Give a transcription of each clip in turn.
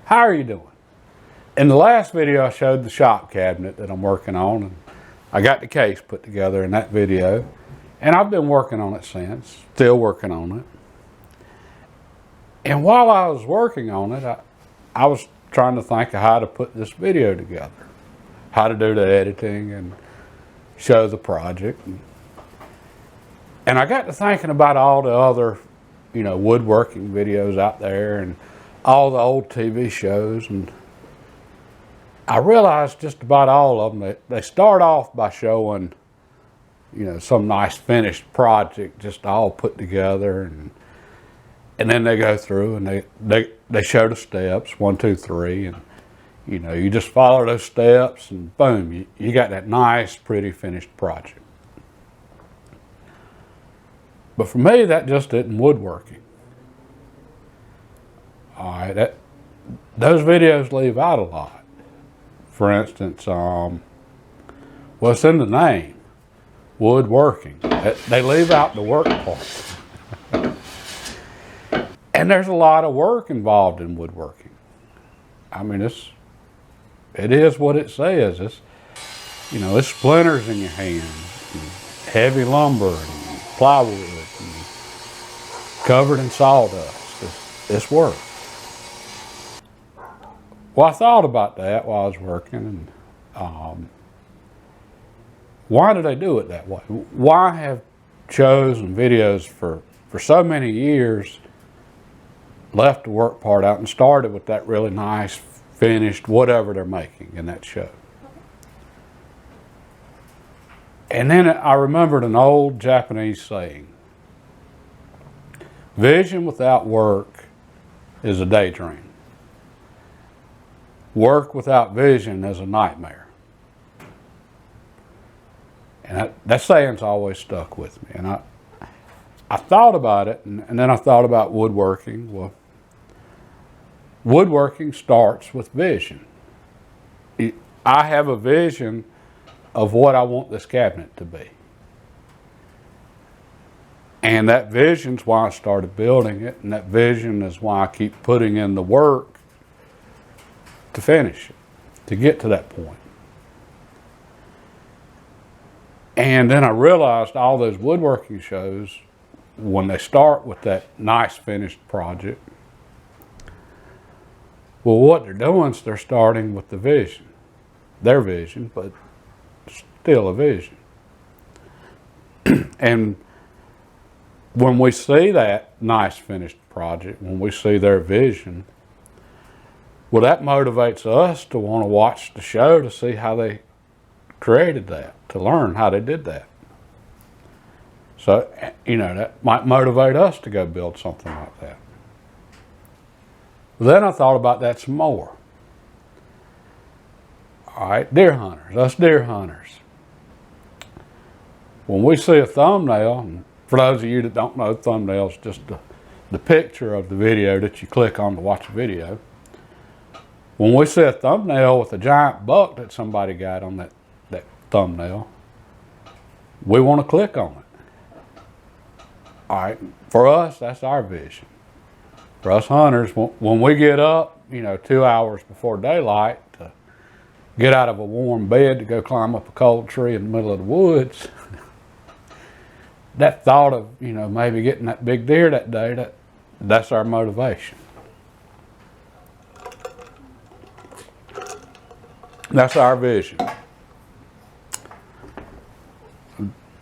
How are you doing? In the last video, I showed the shop cabinet that I'm working on, and I got the case put together in that video, and I've been working on it since, still working on it. And while I was working on it, I was trying to think of how to put this video together, how to do the editing and show the project. And I got to thinking about all the other, woodworking videos out there and all the old TV shows, and I realized just about all of them, they start off by showing, some nice finished project just all put together, and then they go through and they show the steps, 1, 2, 3, and you just follow those steps and boom, you got that nice, pretty finished project. But for me, that just isn't woodworking. All right, those videos leave out a lot. For instance, what's in the name? Woodworking. They leave out the work part. And there's a lot of work involved in woodworking. I mean, it is what it says. It's splinters in your hands, and heavy lumber, and plywood, and covered in sawdust. It's work. Well, I thought about that while I was working, and why do they do it that way? Why have shows and videos for so many years left the work part out and started with that really nice, finished, whatever they're making in that show? And then I remembered an old Japanese saying, vision without work is a daydream. Work without vision is a nightmare. And that saying's always stuck with me. And I thought about it, and then I thought about woodworking. Well, woodworking starts with vision. I have a vision of what I want this cabinet to be. And that vision's why I started building it, and that vision is why I keep putting in the work to finish it, to get to that point. And then I realized all those woodworking shows, when they start with that nice finished project, well, what they're doing is they're starting with the vision. Their vision, but still a vision. And when we see that nice finished project, when we see their vision, well, that motivates us to want to watch the show to see how they created that, to learn how they did that. So, that might motivate us to go build something like that. Then I thought about that some more. All right, deer hunters, us deer hunters. When we see a thumbnail, and for those of you that don't know, thumbnail is just the picture of the video that you click on to watch a video. When we see a thumbnail with a giant buck that somebody got on that thumbnail, we want to click on it. All right, for us, that's our vision. For us hunters, when we get up, 2 hours before daylight to get out of a warm bed to go climb up a cold tree in the middle of the woods, that thought of, maybe getting that big deer that day, that's our motivation. That's our vision.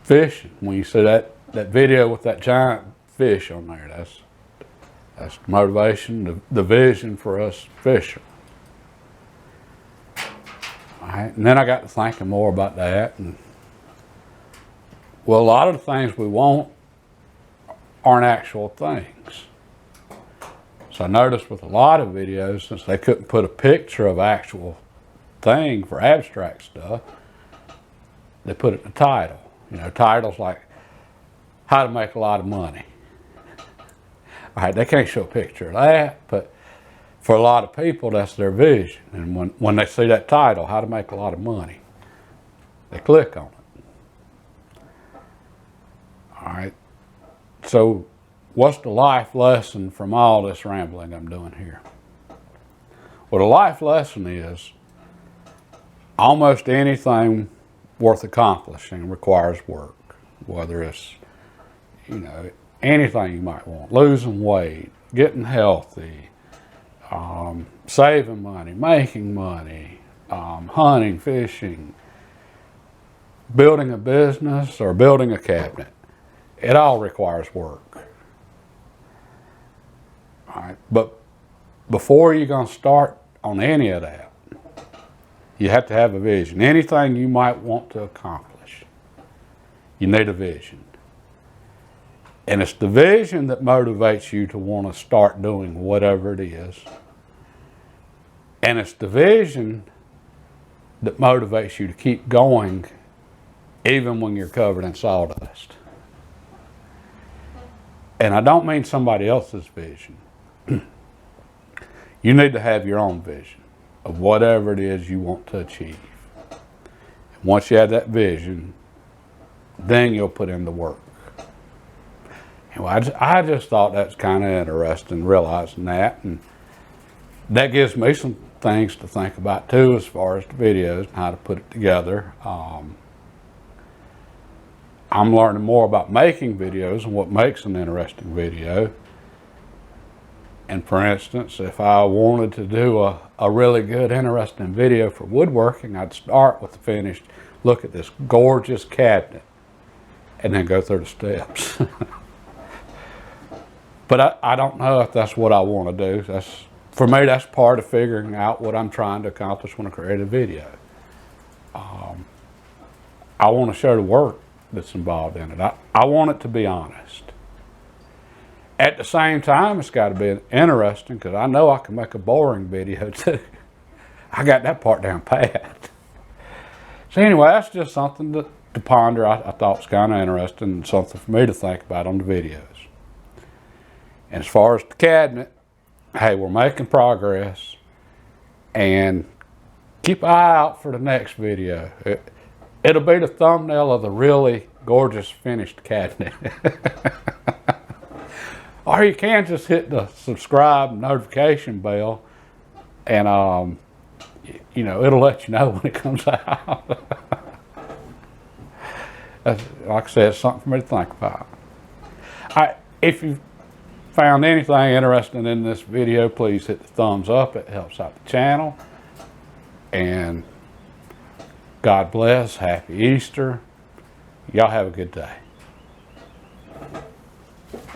Fishing, when you see that video with that giant fish on there, that's the motivation, the vision for us fishing. All right, and then I got to thinking more about that, and well, a lot of the things we want aren't actual things. So I noticed with a lot of videos, since they couldn't put a picture of actual thing for abstract stuff, they put it in the title. Titles like how to make a lot of money. All right, they can't show a picture of that, but for a lot of people, that's their vision. And when they see that title, how to make a lot of money, they click on it. All right, so what's the life lesson from all this rambling I'm doing here? Well, the life lesson is almost anything worth accomplishing requires work, whether it's, you know, anything you might want, losing weight, getting healthy, saving money, making money, hunting, fishing, building a business or building a cabinet. It all requires work. All right, but before you're going to start on any of that, you have to have a vision. Anything you might want to accomplish, you need a vision. And it's the vision that motivates you to want to start doing whatever it is. And it's the vision that motivates you to keep going even when you're covered in sawdust. And I don't mean somebody else's vision. You need to have your own vision of whatever it is you want to achieve. And once you have that vision, then you'll put in the work. Anyway, I just thought that's kind of interesting, realizing that. And that gives me some things to think about too, as far as the videos and how to put it together. I'm learning more about making videos and what makes an interesting video. And for instance, if I wanted to do a really good, interesting video for woodworking, I'd start with the finished, look at this gorgeous cabinet, and then go through the steps. But I don't know if that's what I want to do. For me, that's part of figuring out what I'm trying to accomplish when I create a video. I want to show the work that's involved in it. I want it to be honest. At the same time, it's got to be interesting, because I know I can make a boring video too. I got that part down pat. So anyway, that's just something to ponder. I thought was kind of interesting and something for me to think about on the videos. And as far as the cabinet, hey, we're making progress, and keep an eye out for the next video. It'll be the thumbnail of the really gorgeous finished cabinet. Or you can just hit the subscribe notification bell, and you know, it'll let you know when it comes out. Like I said, it's something for me to think about. If you found anything interesting in this video, please hit the thumbs up. It helps out the channel. And God bless. Happy Easter. Y'all have a good day.